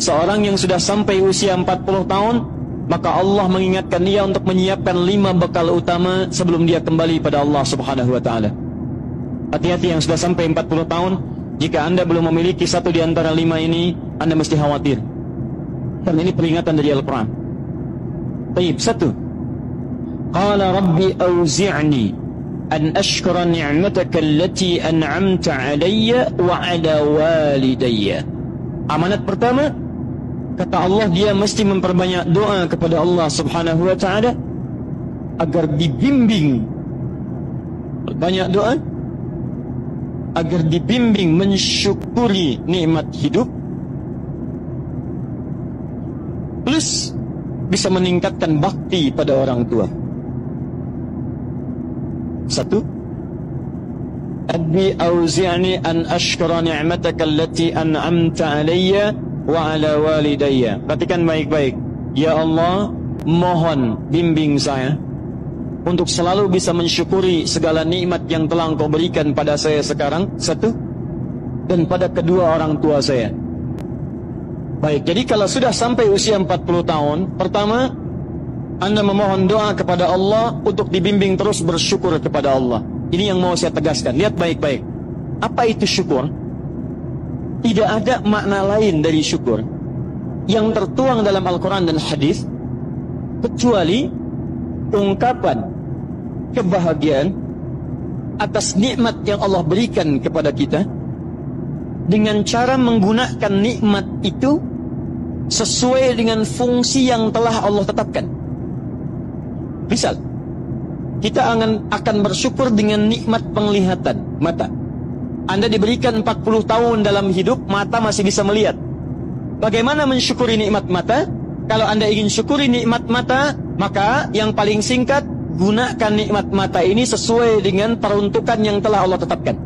seorang yang sudah sampai usia 40 tahun, maka Allah mengingatkan dia untuk menyiapkan 5 bekal utama sebelum dia kembali pada Allah Subhanahu wa taala. Hati-hati yang sudah sampai 40 tahun, jika Anda belum memiliki satu di antara 5 ini, Anda mesti khawatir. Karena ini peringatan dari Al-Quran. Baik, 1. Qala rabbi awzi'ni an ashkura ni'mataka allati an'amta 'alayya wa 'ala walidayya. Amanat pertama, kata Allah, dia mesti memperbanyak doa kepada Allah Subhanahu wa taala agar dibimbing. Perbanyak doa agar dibimbing mensyukuri nikmat hidup, plus bisa meningkatkan bakti pada orang tua. 1. Rabbi auzi'ni an ashkura ni'mataka allati an'amta 'alayya wa 'ala walidayya. Perhatikan baik-baik. Ya Allah, mohon bimbing saya untuk selalu bisa mensyukuri segala nikmat yang telah Engkau berikan pada saya sekarang, 1, dan pada kedua orang tua saya. Baik, jadi kalau sudah sampai usia 40 tahun, pertama, Anda memohon doa kepada Allah untuk dibimbing terus bersyukur kepada Allah. Ini yang mau saya tegaskan. Lihat baik-baik. Apa itu syukur? Tidak ada makna lain dari syukur yang tertuang dalam Al-Quran dan hadis kecuali ungkapan kebahagiaan atas nikmat yang Allah berikan kepada kita dengan cara menggunakan nikmat itu sesuai dengan fungsi yang telah Allah tetapkan. Misal, kita akan bersyukur dengan nikmat penglihatan mata. Anda diberikan 40 tahun dalam hidup, mata masih bisa melihat. Bagaimana mensyukuri nikmat mata? Kalau Anda ingin syukuri nikmat mata, maka yang paling singkat, gunakan nikmat mata ini sesuai dengan peruntukan yang telah Allah tetapkan.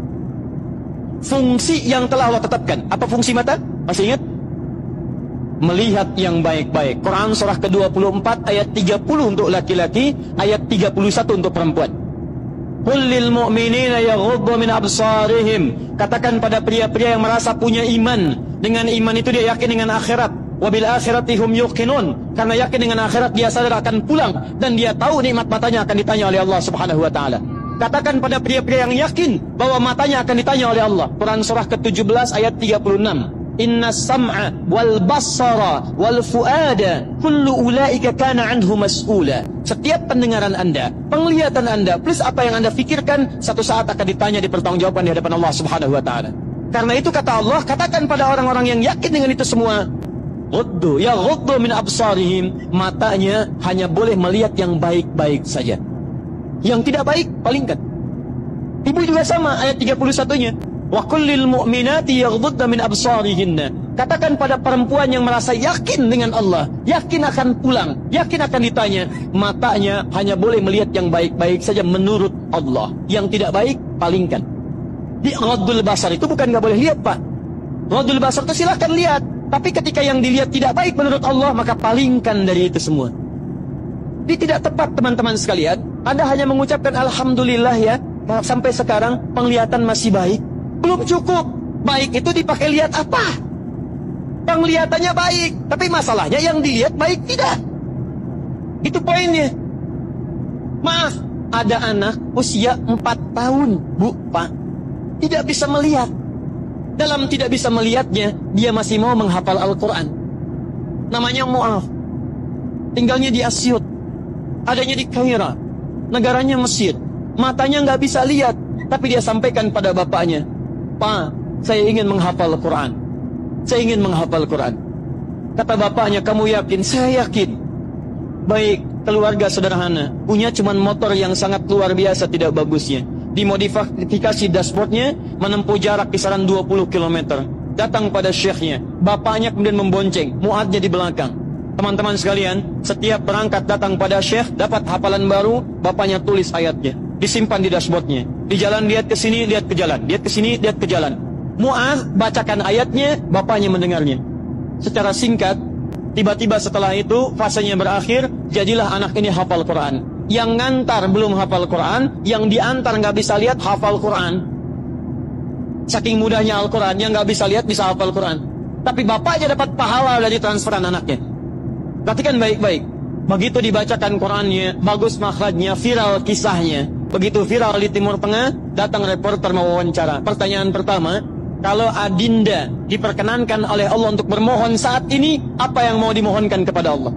Fungsi yang telah Allah tetapkan. Apa fungsi mata? Masih ingat? Melihat yang baik-baik. Quran surah ke-24 ayat 30 untuk laki-laki, ayat 31 untuk perempuan. Qul lil mu'minina yaghuddu min absarihim. Katakan pada pria-pria yang merasa punya iman. Dengan iman itu dia yakin dengan akhirat. Wabil akhirati hum yuqinun. Karena yakin dengan akhirat dia sadar akan pulang dan dia tahu nikmat matanya akan ditanya oleh Allah Subhanahu wa taala. Katakan pada pria-pria yang yakin bahwa matanya akan ditanya oleh Allah. Quran surah ke-17 ayat 36. Inna sam'a wal basara wal fuada kullu ulaika kana anhu mas'ula. Setiap pendengaran Anda, penglihatan Anda, plus apa yang Anda fikirkan, satu saat akan ditanya, dipertanggungjawabkan di hadapan Allah Subhanahu wa taala. Karena itu kata Allah, katakan pada orang-orang yang yakin dengan itu semua, ghuddu min absarihim, matanya hanya boleh melihat yang baik-baik saja. Yang tidak baik, palingkan. Ibu juga sama, ayat 31-nya. Wa kullil mu'minati yaghdudna min absarihinna. Katakan pada perempuan yang merasa yakin dengan Allah, yakin akan pulang, yakin akan ditanya, matanya hanya boleh melihat yang baik-baik saja menurut Allah. Yang tidak baik, palingkan. Di ghaddul basar itu bukan nggak boleh lihat, Pak. Ghaddul basar itu silahkan lihat, tapi ketika yang dilihat tidak baik menurut Allah, maka palingkan dari itu semua. Ini tidak tepat, teman-teman sekalian. Anda hanya mengucapkan alhamdulillah ya, sampai sekarang penglihatan masih baik. Belum cukup. Baik itu dipakai lihat apa? Penglihatannya baik, tapi masalahnya yang dilihat baik tidak. Itu poinnya. Maaf, ada anak usia 4 tahun, Bu, Pak, tidak bisa melihat. Dalam tidak bisa melihatnya, dia masih mau menghafal Al-Quran. Namanya Mu'af. Tinggalnya di Asyut. Adanya di Kaira. Negaranya Mesir. Matanya nggak bisa lihat, tapi dia sampaikan pada bapaknya, Pak, saya ingin menghafal Quran. Saya ingin menghafal Quran. Kata bapaknya, kamu yakin? Saya yakin. Baik, keluarga sederhana, punya cuman motor yang sangat luar biasa tidak bagusnya. Dimodifikasi dashboardnya, menempuh jarak kisaran 20 km. Datang pada syekhnya, bapaknya kemudian membonceng, muadnya di belakang. Teman-teman sekalian, setiap berangkat datang pada syekh, dapat hafalan baru, bapaknya tulis ayatnya, disimpan di dashboardnya. Di jalan lihat ke sini, lihat ke jalan, lihat ke sini, lihat ke jalan. Mu'adz bacakan ayatnya, bapaknya mendengarnya. Secara singkat, tiba-tiba setelah itu fasenya berakhir, jadilah anak ini hafal Quran. Yang ngantar belum hafal Quran, yang diantar nggak bisa lihat hafal Quran. Saking mudahnya Al-Quran, yang nggak bisa lihat bisa hafal Quran. tapi bapaknya dapat pahala dari transferan anaknya. Perhatikan baik-baik. Begitu dibacakan Qurannya, bagus makhrajnya, viral kisahnya. Begitu viral di Timur Tengah, datang reporter mau wawancara. Pertanyaan pertama, kalau adinda diperkenankan oleh Allah untuk bermohon saat ini, apa yang mau dimohonkan kepada Allah?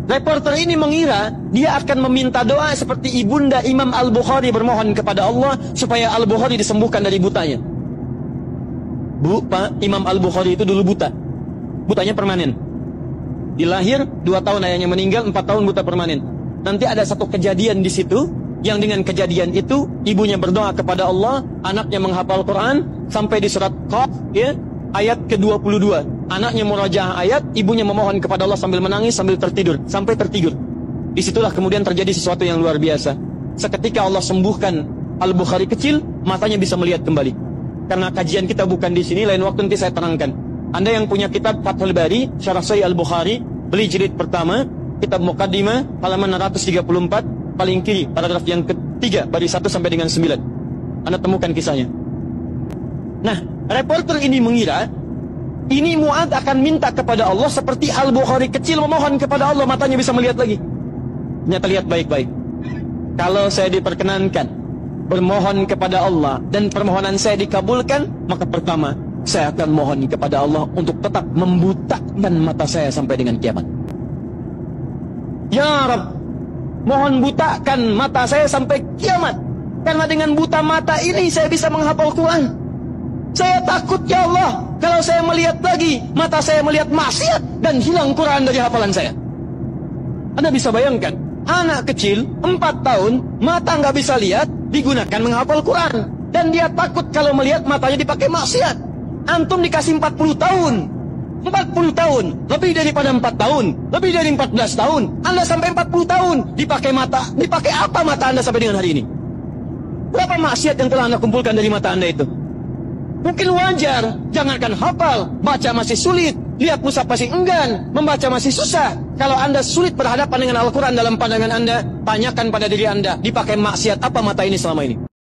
Reporter ini mengira dia akan meminta doa seperti ibunda Imam Al-Bukhari bermohon kepada Allah supaya Al-Bukhari disembuhkan dari butanya. Bu, Pak, Imam Al-Bukhari itu dulu buta. Butanya permanen. Dilahir 2 tahun ayahnya meninggal, 4 tahun buta permanen. Nanti ada satu kejadian di situ, yang dengan kejadian itu ibunya berdoa kepada Allah, anaknya menghafal Quran sampai di surat Qaf, ya, ayat ke-22. Anaknya murajaah ayat, ibunya memohon kepada Allah sambil menangis, sambil tertidur, sampai tertidur. Disitulah kemudian terjadi sesuatu yang luar biasa. Seketika Allah sembuhkan Al-Bukhari kecil, matanya bisa melihat kembali. Karena kajian kita bukan di sini, lain waktu nanti saya terangkan. Anda yang punya kitab Fathul Bari, Syarah Sahih Al-Bukhari, beli jilid pertama, kitab Muqaddimah, halaman 634, paling kiri, paragraf yang ketiga, baris 1 sampai dengan 9. Anda temukan kisahnya. Nah, reporter ini mengira, ini Mu'adz akan minta kepada Allah seperti Al-Bukhari kecil memohon kepada Allah, matanya bisa melihat lagi. Ternyata lihat baik-baik. Kalau saya diperkenankan bermohon kepada Allah dan permohonan saya dikabulkan, maka pertama, saya akan mohon kepada Allah untuk tetap membutakan mata saya sampai dengan kiamat. Ya Rabb, mohon butakan mata saya sampai kiamat. Karena dengan buta mata ini saya bisa menghafal Quran. Saya takut ya Allah, kalau saya melihat lagi, mata saya melihat maksiat dan hilang Quran dari hafalan saya. Anda bisa bayangkan, anak kecil 4 tahun, mata nggak bisa lihat, digunakan menghafal Quran. Dan dia takut kalau melihat matanya dipakai maksiat. Antum dikasih 40 tahun. 40 tahun, lebih daripada 4 tahun, lebih dari 14 tahun. Anda sampai 40 tahun dipakai mata. Dipakai apa mata Anda sampai dengan hari ini? Berapa maksiat yang telah Anda kumpulkan dari mata Anda itu? Mungkin wajar, jangankan hafal, baca masih sulit, lihat mushaf masih enggan, membaca masih susah. Kalau Anda sulit berhadapan dengan Al-Quran dalam pandangan Anda, tanyakan pada diri Anda, dipakai maksiat apa mata ini selama ini?